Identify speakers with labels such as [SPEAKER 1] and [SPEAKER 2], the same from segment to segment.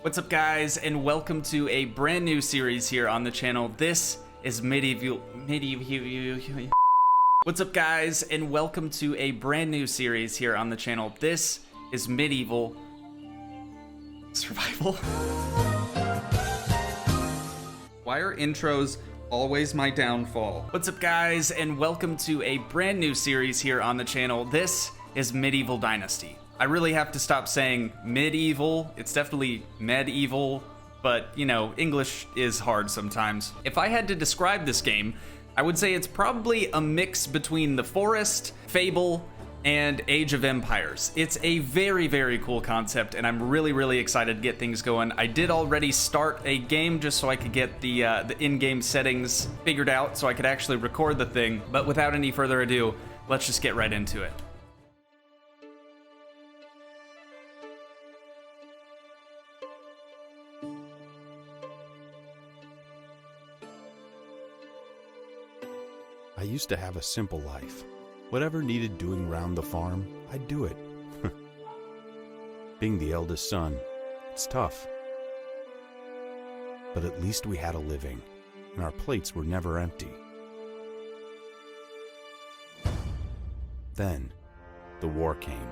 [SPEAKER 1] What's up, guys, and welcome to a brand new series here on the channel. This is medieval. What's up, guys, and welcome to a brand new series here on the channel. This is medieval survival. Why are intros always my downfall? What's up, guys, and welcome to a brand new series here on the channel. This is medieval Dynasty. I really have to stop saying medieval. It's definitely medieval, but you know, English is hard sometimes. If I had to describe this game, I would say it's probably a mix between The Forest, Fable, and Age of Empires. It's a very, very cool concept, and I'm really excited to get things going. I did already start a game just so I could get the in-game settings figured out so I could actually record the thing, but without any further ado, let's just get right into it.
[SPEAKER 2] I used to have a simple life. Whatever needed doing round the farm, I'd do it. Being the eldest son, it's tough. But at least we had a living, and our plates were never empty. Then, the war came.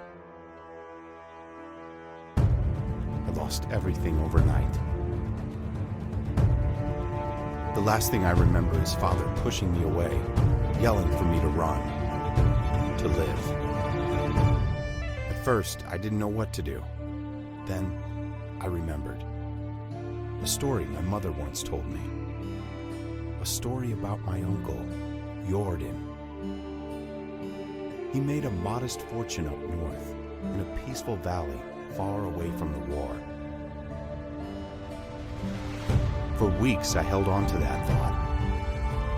[SPEAKER 2] I lost everything overnight. The last thing I remember is Father pushing me away, yelling for me to run, to live. At first, I didn't know what to do. Then, I remembered. A story my mother once told me. A story about my uncle, Jordan. He made a modest fortune up north, in a peaceful valley far away from the war. For weeks, I held on to that thought.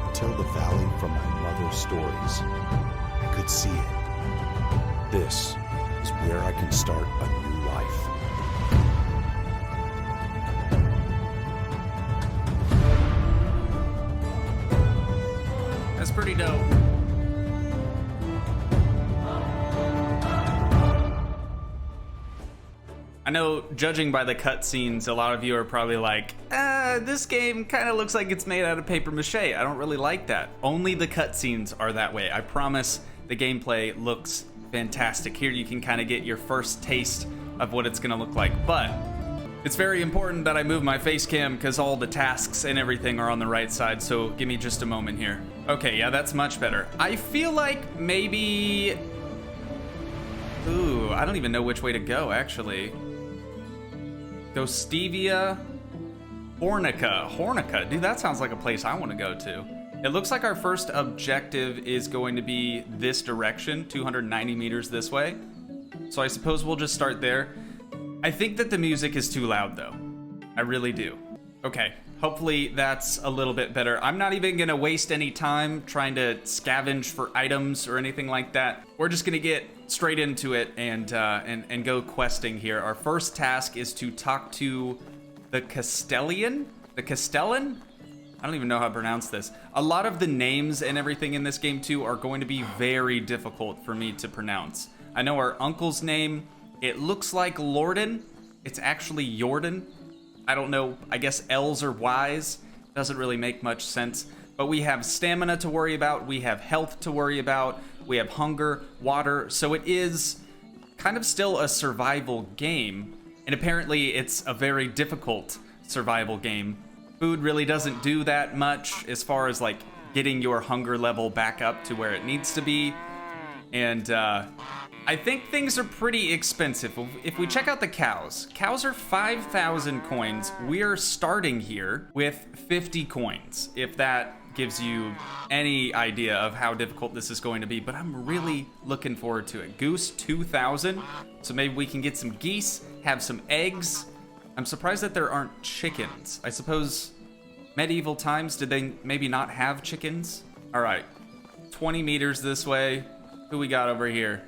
[SPEAKER 2] Until the valley from my mother's stories. I could see it. This is where I can start a new life.
[SPEAKER 1] That's pretty dope. I know, judging by the cutscenes, a lot of you are probably like, this game kind of looks like it's made out of paper mache. I don't really like that. Only the cutscenes are that way. I promise the gameplay looks fantastic. Here you can kind of get your first taste of what it's going to look like. But it's very important that I move my face cam because all the tasks and everything are on the right side. So give me just a moment here. Okay, yeah, that's much better. I feel like maybe... Ooh, I don't even know which way to go, actually. Go Stevia, Hornica. Dude, that sounds like a place I want to go to. It looks like our first objective is going to be this direction, 290 meters this way. So I suppose we'll just start there. I think that the music is too loud, though. I really do. Okay, hopefully that's a little bit better. I'm not even gonna waste any time trying to scavenge for items or anything like that. We're just gonna get straight into it and go questing here. Our first task is to talk to the Castellan? The Castellan? I don't even know how to pronounce this. A lot of the names and everything in this game too are going to be very difficult for me to pronounce. I know our uncle's name. It looks like Lorden. It's actually Jordan. I don't know, I guess L's or Y's. Doesn't really make much sense. But we have stamina to worry about. We have health to worry about. We have hunger, water. So it is kind of still a survival game. And apparently it's a very difficult survival game. Food really doesn't do that much as far as like getting your hunger level back up to where it needs to be. And I think things are pretty expensive. If we check out the cows are 5,000 coins. We're starting here with 50 coins, if that gives you any idea of how difficult this is going to be. But I'm really looking forward to it. Goose, 2,000. So maybe we can get some geese, have some eggs. I'm surprised that there aren't chickens. I suppose medieval times, did they maybe not have chickens? All right, 20 meters this way. Who we got over here?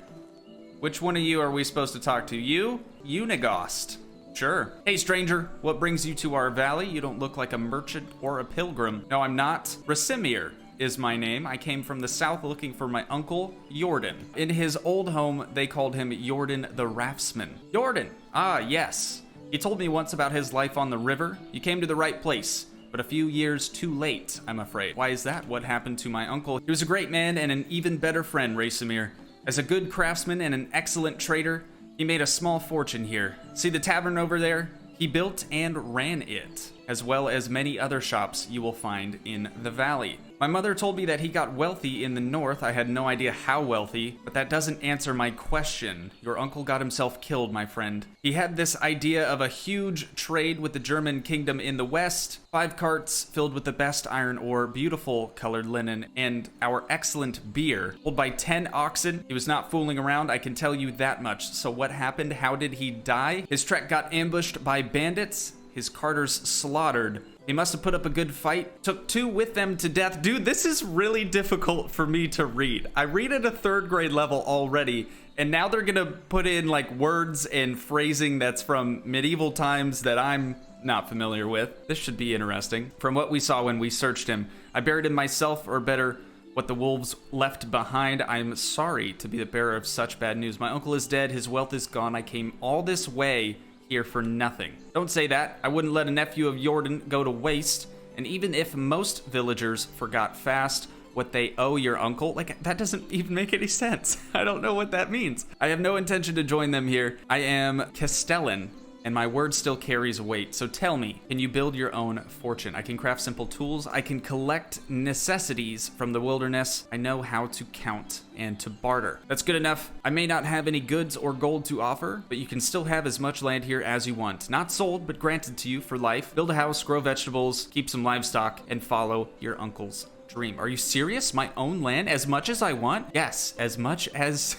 [SPEAKER 1] Which one of you are we supposed to talk to? You? Unigost. Sure. Hey, stranger, what brings you to our valley? You don't look like a merchant or a pilgrim. No, I'm not. Rasimir is my name. I came from the south looking for my uncle, Jordan. In his old home, they called him Jordan the Raftsman. Jordan! Ah, yes. He told me once about his life on the river. You came to the right place, but a few years too late, I'm afraid. Why is that? What happened to my uncle? He was a great man and an even better friend, Racemir. As a good craftsman and an excellent trader, he made a small fortune here. See the tavern over there? He built and ran it, as well as many other shops you will find in the valley. My mother told me that he got wealthy in the north. I had no idea how wealthy, but that doesn't answer my question. Your uncle got himself killed, my friend. He had this idea of a huge trade with the German kingdom in the west, 5 carts filled with the best iron ore, beautiful colored linen, and our excellent beer, pulled by 10 oxen. He was not fooling around, I can tell you that much. So what happened? How did he die? His trek got ambushed by bandits, his carters slaughtered. He must have put up a good fight, took 2 with them to death. Dude, this is really difficult for me to read. I read at a 3rd grade level already, and now they're gonna put in like words and phrasing that's from medieval times that I'm not familiar with. This should be interesting. From what we saw when we searched him, I buried him myself, or better, what the wolves left behind. I'm sorry to be the bearer of such bad news. My uncle is dead, his wealth is gone. I came all this way here for nothing. Don't say that. I wouldn't let a nephew of Jordan go to waste. And even if most villagers forgot fast what they owe your uncle, like, that doesn't even make any sense. I don't know what that means. I have no intention to join them here. I am Castellan, and my word still carries weight. So tell me, can you build your own fortune? I can craft simple tools. I can collect necessities from the wilderness. I know how to count and to barter. That's good enough. I may not have any goods or gold to offer, but you can still have as much land here as you want. Not sold, but granted to you for life. Build a house, grow vegetables, keep some livestock, and follow your uncle's dream. Are you serious? My own land? As much as I want? Yes, as much as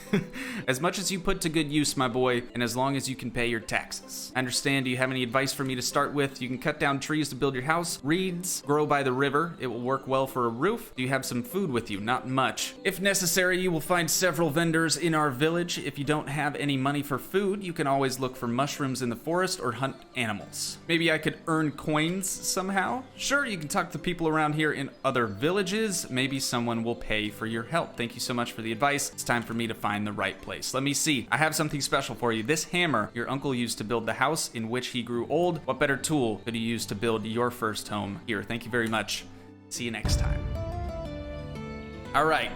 [SPEAKER 1] as much as you put to good use, my boy, and as long as you can pay your taxes. I understand. Do you have any advice for me to start with? You can cut down trees to build your house. Reeds grow by the river. It will work well for a roof. Do you have some food with you? Not much. If necessary, you will find several vendors in our village. If you don't have any money for food, you can always look for mushrooms in the forest or hunt animals. Maybe I could earn coins somehow? Sure, you can talk to people around here in other villages. Maybe someone will pay for your help. Thank you so much for the advice. It's time for me to find the right place. Let me see. I have something special for you. This hammer your uncle used to build the house in which he grew old. What better tool could you use to build your first home? Here, thank you very much. See you next time. All right.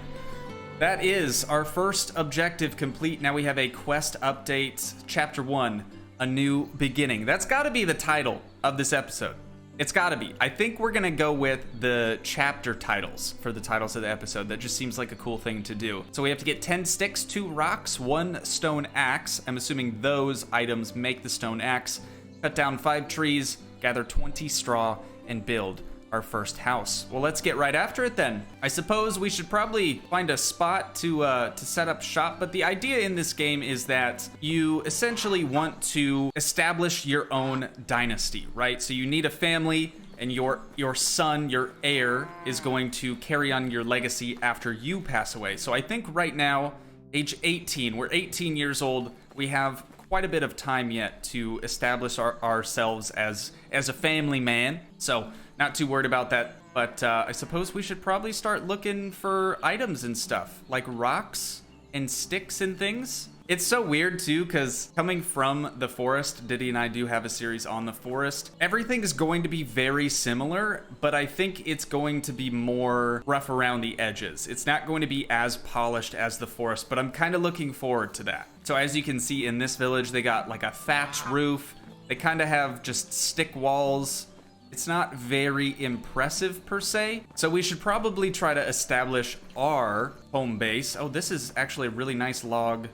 [SPEAKER 1] That is our first objective complete. Now we have a quest update. Chapter 1, A New Beginning. That's got to be the title of this episode. It's gotta be. I think we're gonna go with the chapter titles for the titles of the episode. That just seems like a cool thing to do. So we have to get 10 sticks, 2 rocks, 1 stone axe. I'm assuming those items make the stone axe. Cut down 5 trees, gather 20 straw, and build our first house. Well, let's get right after it then. I suppose we should probably find a spot to set up shop, but the idea in this game is that you essentially want to establish your own dynasty, right? So you need a family, and your son, your heir, is going to carry on your legacy after you pass away. So I think right now, age 18, we're 18 years old, we have quite a bit of time yet to establish ourselves as a family man. So not too worried about that, but I suppose we should probably start looking for items and stuff, like rocks and sticks and things. It's so weird too, because coming from the forest, Diddy and I do have a series on the forest. Everything is going to be very similar, but I think it's going to be more rough around the edges. It's not going to be as polished as the forest, but I'm kind of looking forward to that. So as you can see in this village, they got like a thatch roof. They kind of have just stick walls. It's not very impressive per se, so we should probably try to establish our home base. Oh, this is actually a really nice log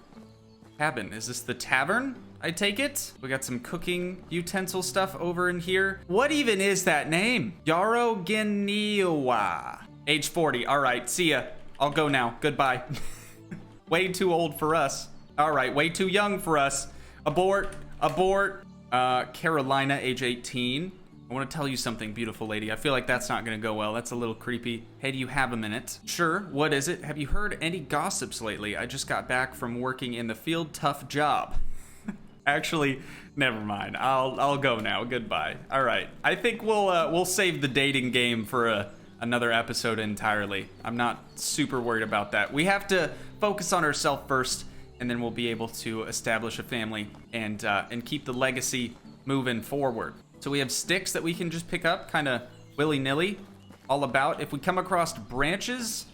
[SPEAKER 1] cabin. Is this the tavern? I take it? We got some cooking utensil stuff over in here. What even is that name? Yarogeniwa. Age 40. All right, see ya. I'll go now. Goodbye. Way too old for us. All right, way too young for us. Abort. Abort. Carolina, age 18. I want to tell you something, beautiful lady. I feel like that's not going to go well. That's a little creepy. Hey, do you have a minute? Sure. What is it? Have you heard any gossips lately? I just got back from working in the field. Tough job. Actually, never mind. I'll go now. Goodbye. All right. I think we'll save the dating game for another episode entirely. I'm not super worried about that. We have to focus on ourselves first, and then we'll be able to establish a family and keep the legacy moving forward. So we have sticks that we can just pick up kind of willy-nilly, all about. If we come across branches,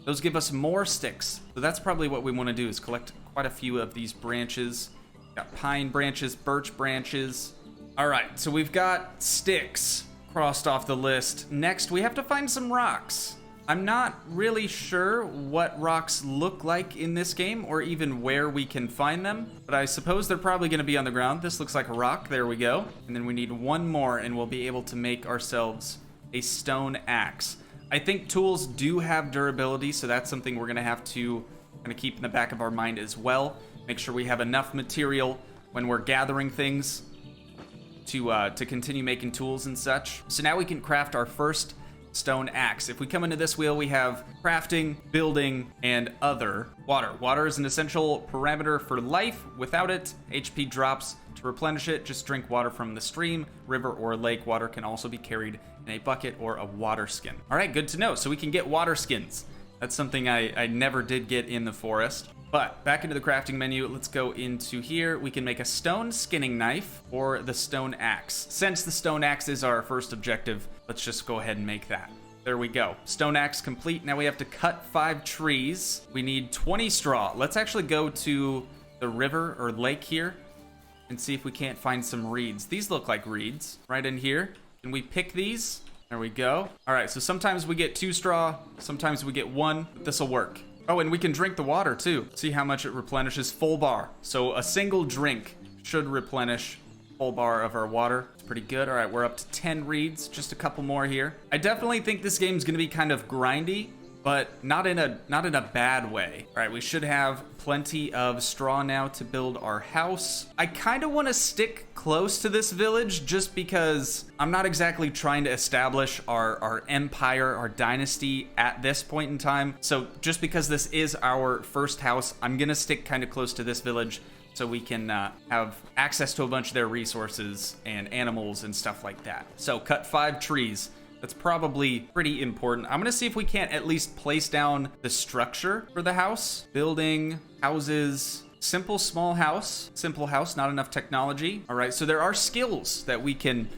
[SPEAKER 1] those give us more sticks. So that's probably what we want to do, is collect quite a few of these branches. Got pine branches, birch branches. All right, so we've got sticks crossed off the list. Next, we have to find some rocks. I'm not really sure what rocks look like in this game, or even where we can find them, but I suppose they're probably going to be on the ground. This looks like a rock. There we go. And then we need one more, and we'll be able to make ourselves a stone axe. I think tools do have durability, so that's something we're going to have to kind of keep in the back of our mind as well. Make sure we have enough material when we're gathering things to continue making tools and such. So now we can craft our first stone axe. If we come into this wheel, we have crafting, building, and other. Water. Water is an essential parameter for life. Without it, HP drops. To replenish it, just drink water from the stream, river, or lake. Water can also be carried in a bucket or a water skin. All right, good to know. So we can get water skins. That's something I never did get in the forest. But back into the crafting menu, let's go into here. We can make a stone skinning knife or the stone axe. Since the stone axe is our first objective, let's just go ahead and make that. There we go. Stone axe complete. Now we have to cut 5 trees. We need 20 straw. Let's actually go to the river or lake here and see if we can't find some reeds. These look like reeds right in here. Can we pick these? There we go. All right, so sometimes we get 2 straw, sometimes we get 1. This will work. Oh, and we can drink the water too. See how much it replenishes. Full bar. So a single drink should replenish full bar of our water. It's pretty good. All right, we're up to 10 reeds. Just a couple more here. I definitely think this game's gonna be kind of grindy, but not in a bad way. All right, we should have plenty of straw now to build our house. I kind of want to stick close to this village just because I'm not exactly trying to establish our empire, our dynasty at this point in time. So just because this is our first house, I'm gonna stick kind of close to this village so we can have access to a bunch of their resources and animals and stuff like that. So cut 5 trees. That's probably pretty important. I'm gonna see if we can't at least place down the structure for the house. Building, houses, simple small house. Simple house, not enough technology. All right, so there are skills that we can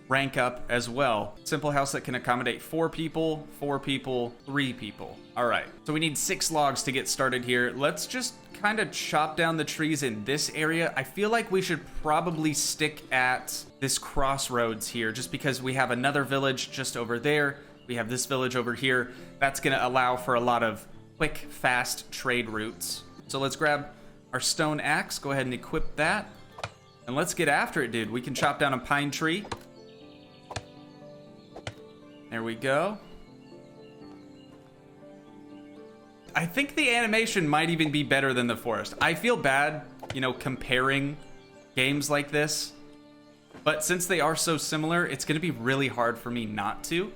[SPEAKER 1] rank up as well. Simple house that can accommodate 4 people, 4 people, 3 people. All right, so we need 6 logs to get started here. Let's just kind of chop down the trees in this area. I feel like we should probably stick at this crossroads here just because we have another village just over there. We have this village over here. That's gonna allow for a lot of quick, fast trade routes. So let's grab our stone axe, go ahead and equip that. And let's get after it, dude. We can chop down a pine tree. There we go. I think the animation might even be better than the forest. I feel bad, you know, comparing games like this, but since they are so similar, it's gonna be really hard for me not to.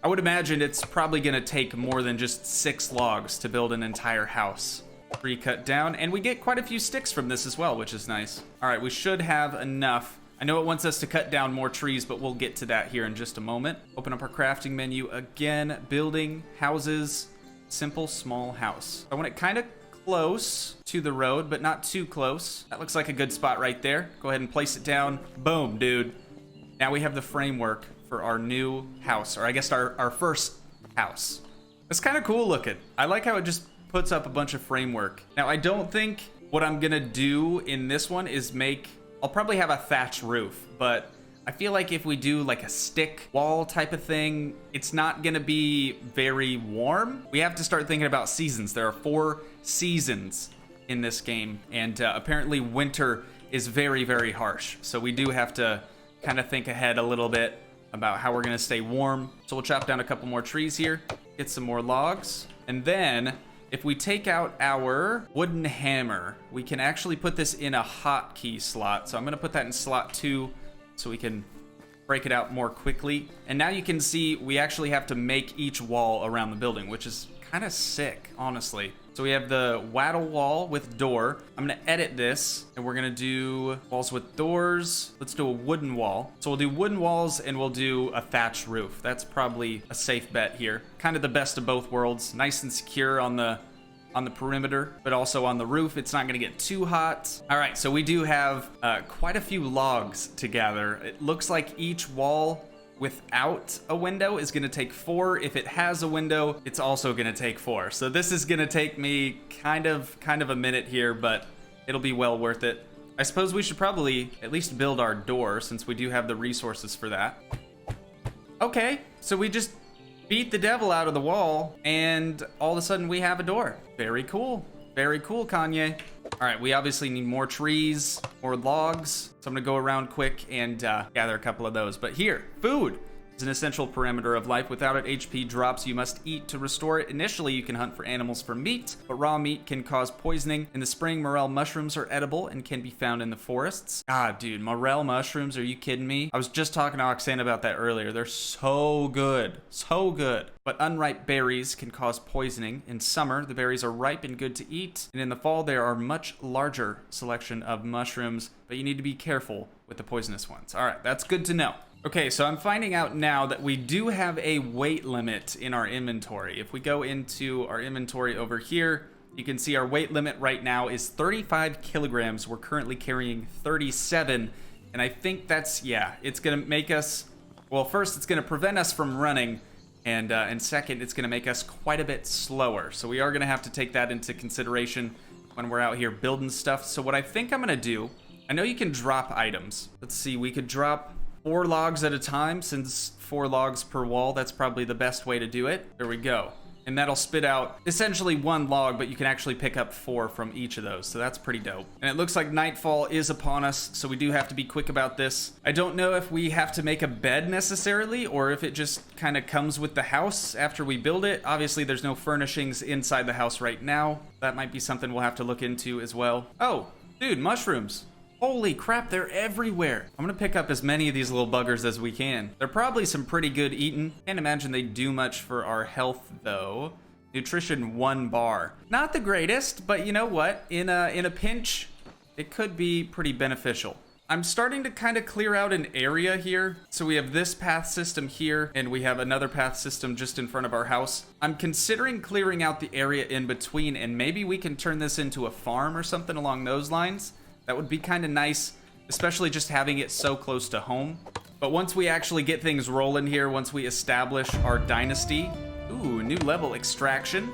[SPEAKER 1] I would imagine it's probably gonna take more than just 6 logs to build an entire house. 3 cut down, and we get quite a few sticks from this as well, which is nice. All right, we should have enough. I know it wants us to cut down more trees, but we'll get to that here in just a moment. Open up our crafting menu again, building, houses, simple small house. I want it kind of close to the road, but not too close. That looks like a good spot right there. Go ahead and place it down. Boom, dude. Now we have the framework for our new house, or I guess our first house. It's kind of cool looking. I like how it just puts up a bunch of framework. Now, I don't think what I'm gonna do in this one is I'll probably have a thatch roof, but I feel like if we do like a stick wall type of thing, it's not gonna be very warm. We have to start thinking about seasons. There are 4 seasons in this game, and apparently winter is very, very harsh. So we do have to kind of think ahead a little bit about how we're gonna stay warm. So we'll chop down a couple more trees here, get some more logs, and then if we take out our wooden hammer, we can actually put this in a hotkey slot. So I'm gonna put that in slot 2 so we can break it out more quickly. And now you can see we actually have to make each wall around the building, which is kind of sick, honestly. So we have the wattle wall with door. I'm gonna edit this and we're gonna do walls with doors. Let's do a wooden wall. So we'll do wooden walls and we'll do a thatch roof. That's probably a safe bet here. Kind of the best of both worlds. Nice and secure on the on the perimeter, but also on the roof. It's not gonna get too hot. All right, so we do have quite a few logs to gather. It looks like each wall without a window is gonna take 4. If it has a window, it's also gonna take 4. So this is gonna take me kind of a minute here, but it'll be well worth it. I suppose we should probably at least build our door since we do have the resources for that. Okay, so we just beat the devil out of the wall and all of a sudden we have a door. Very cool. Very cool, Kanye. All right, we obviously need more trees, more logs. So I'm gonna go around quick and gather a couple of those. But here, food is an essential parameter of life. Without it, HP drops. You must eat to restore it. Initially, you can hunt for animals for meat, but raw meat can cause poisoning. In the spring, morel mushrooms are edible and can be found in the forests. Ah, dude, morel mushrooms, are you kidding me? I was just talking to Oxana about that earlier. They're so good, so good. But unripe berries can cause poisoning. In summer, the berries are ripe and good to eat. And in the fall, there are much larger selection of mushrooms, but you need to be careful with the poisonous ones. All right, that's good to know. Okay, so I'm finding out now that we do have a weight limit in our inventory. If we go into our inventory over here, you can see our weight limit right now is 35 kilograms. We're currently carrying 37, and I think that's, yeah, it's gonna make us, well, first, it's gonna prevent us from running, and second, it's gonna make us quite a bit slower. So we are gonna have to take that into consideration when we're out here building stuff. So what I think I'm gonna do, I know you can drop items. Let's see, we could drop 4 logs at a time, since 4 logs per wall, that's probably the best way to do it. There we go. And that'll spit out essentially 1 log, but you can actually pick up 4 from each of those, so that's pretty dope. And it looks like nightfall is upon us, so we do have to be quick about this. I don't know if we have to make a bed necessarily, or if it just kind of comes with the house after we build it. Obviously, there's no furnishings inside the house right now. That might be something we'll have to look into as well. Oh, dude, mushrooms. Holy crap, they're everywhere. I'm gonna pick up as many of these little buggers as we can. They're probably some pretty good eating. Can't imagine they do much for our health though. Nutrition 1 bar. Not the greatest, but you know what? In a pinch, it could be pretty beneficial. I'm starting to kind of clear out an area here. So we have this path system here, and we have another path system just in front of our house. I'm considering clearing out the area in between, and maybe we can turn this into a farm or something along those lines. That would be kind of nice, especially just having it so close to home. But once we actually get things rolling here, once we establish our dynasty, ooh, new level, extraction,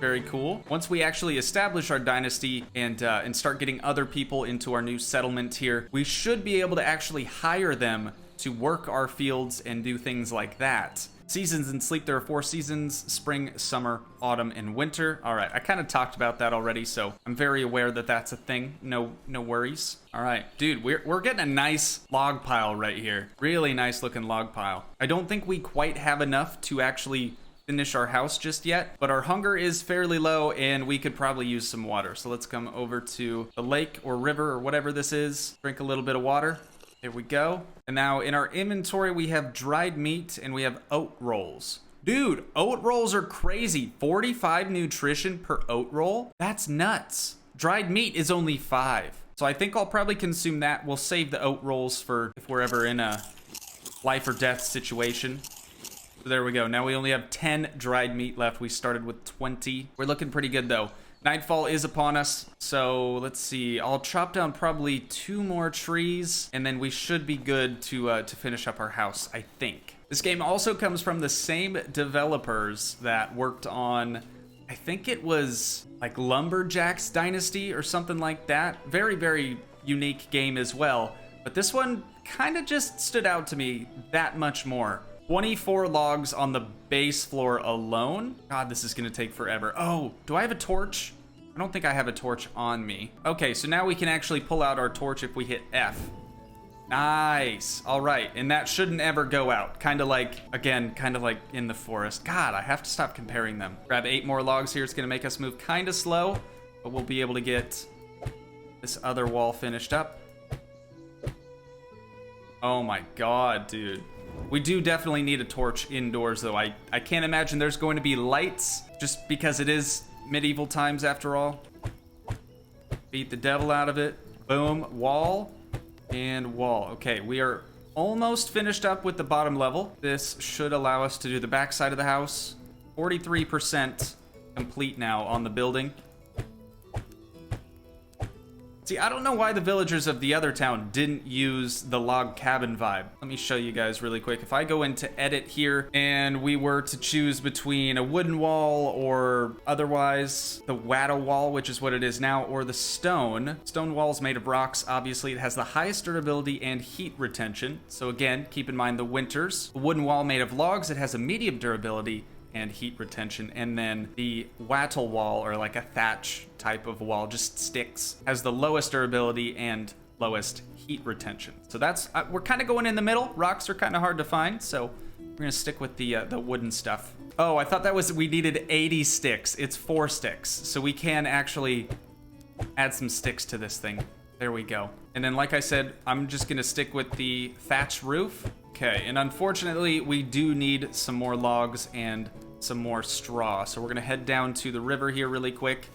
[SPEAKER 1] very cool. Once we actually establish our dynasty and start getting other people into our new settlement here, we should be able to actually hire them to work our fields and do things like that. Seasons in Sleep, there are 4 seasons: spring, summer, autumn, and winter. All right, I kind of talked about that already, so I'm very aware that that's a thing. No worries. All right, dude, we're getting a nice log pile right here. Really nice looking log pile. I don't think we quite have enough to actually finish our house just yet, but our hunger is fairly low and we could probably use some water. So let's come over to the lake or river or whatever this is, drink a little bit of water. There we go. And now in our inventory, we have dried meat and we have oat rolls. Dude, oat rolls are crazy. 45 nutrition per oat roll? That's nuts. Dried meat is only 5. So I think I'll probably consume that. We'll save the oat rolls for if we're ever in a life or death situation. So there we go. Now we only have 10 dried meat left. We started with 20. We're looking pretty good though. Nightfall is upon us, so let's see. I'll chop down probably 2 more trees, and then we should be good to finish up our house, I think. This game also comes from the same developers that worked on, I think it was like Lumberjack's Dynasty or something like that. Very, very unique game as well. But this one kind of just stood out to me that much more. 24 logs on the base floor alone. God, this is gonna take forever. Oh, do I have a torch? I don't think I have a torch on me. Okay, so now we can actually pull out our torch if we hit F. Nice. All right, and that shouldn't ever go out. Kind of like, again, kind of like in the forest. God, I have to stop comparing them. Grab 8 more logs here. It's gonna make us move kind of slow, but we'll be able to get this other wall finished up. Oh my God, dude. We do definitely need a torch indoors, though. I can't imagine there's going to be lights, just because it is medieval times after all. Beat the devil out of it. Boom, wall and wall. Okay, we are almost finished up with the bottom level. This should allow us to do the back side of the house. 43%. complete now on the building. See, I don't know why the villagers of the other town didn't use the log cabin vibe. Let me show you guys really quick. If I go into edit here and we were to choose between a wooden wall or otherwise the wattle wall, which is what it is now, or the stone. Stone wall is made of rocks. Obviously, it has the highest durability and heat retention. So again, keep in mind the winters. A wooden wall made of logs, it has a medium durability and heat retention. And then the wattle wall, or like a thatch type of wall, just sticks, has the lowest durability and lowest heat retention. So that's, we're kind of going in the middle. Rocks are kind of hard to find, so we're gonna stick with the wooden stuff. Oh, I thought that was, we needed 80 sticks. It's 4 sticks, so we can actually add some sticks to this thing. There we go. And then, like I said, I'm just gonna stick with the thatch roof. Okay, and unfortunately, we do need some more logs and some more straw. So we're gonna head down to the river here really quick,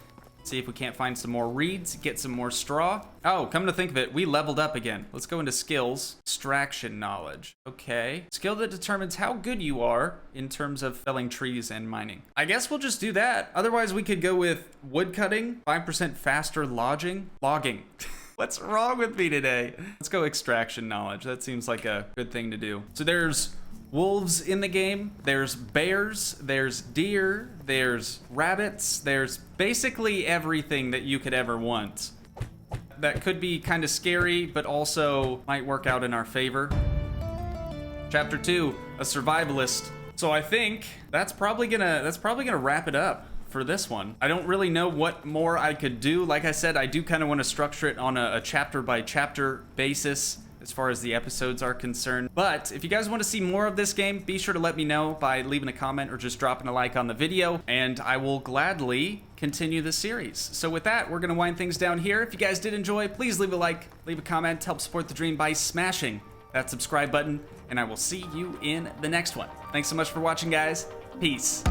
[SPEAKER 1] see if we can't find some more reeds, get some more straw. Oh, come to think of it, we leveled up again. Let's go into skills. Extraction knowledge. Okay. Skill that determines how good you are in terms of felling trees and mining. I guess we'll just do that. Otherwise, we could go with wood cutting, 5% faster logging. What's wrong with me today? Let's go extraction knowledge. That seems like a good thing to do. So there's wolves in the game, there's bears, there's deer, there's rabbits, there's basically everything that you could ever want. That could be kind of scary, but also might work out in our favor. Chapter 2, a survivalist. So I think that's probably gonna wrap it up for this one. I don't really know what more I could do. Like I said, I do kind of want to structure it on a chapter by chapter basis as far as the episodes are concerned. But if you guys want to see more of this game, be sure to let me know by leaving a comment or just dropping a like on the video, and I will gladly continue the series. So with that, we're going to wind things down here. If you guys did enjoy, please leave a like, leave a comment, help support the dream by smashing that subscribe button, and I will see you in the next one. Thanks so much for watching, guys. Peace.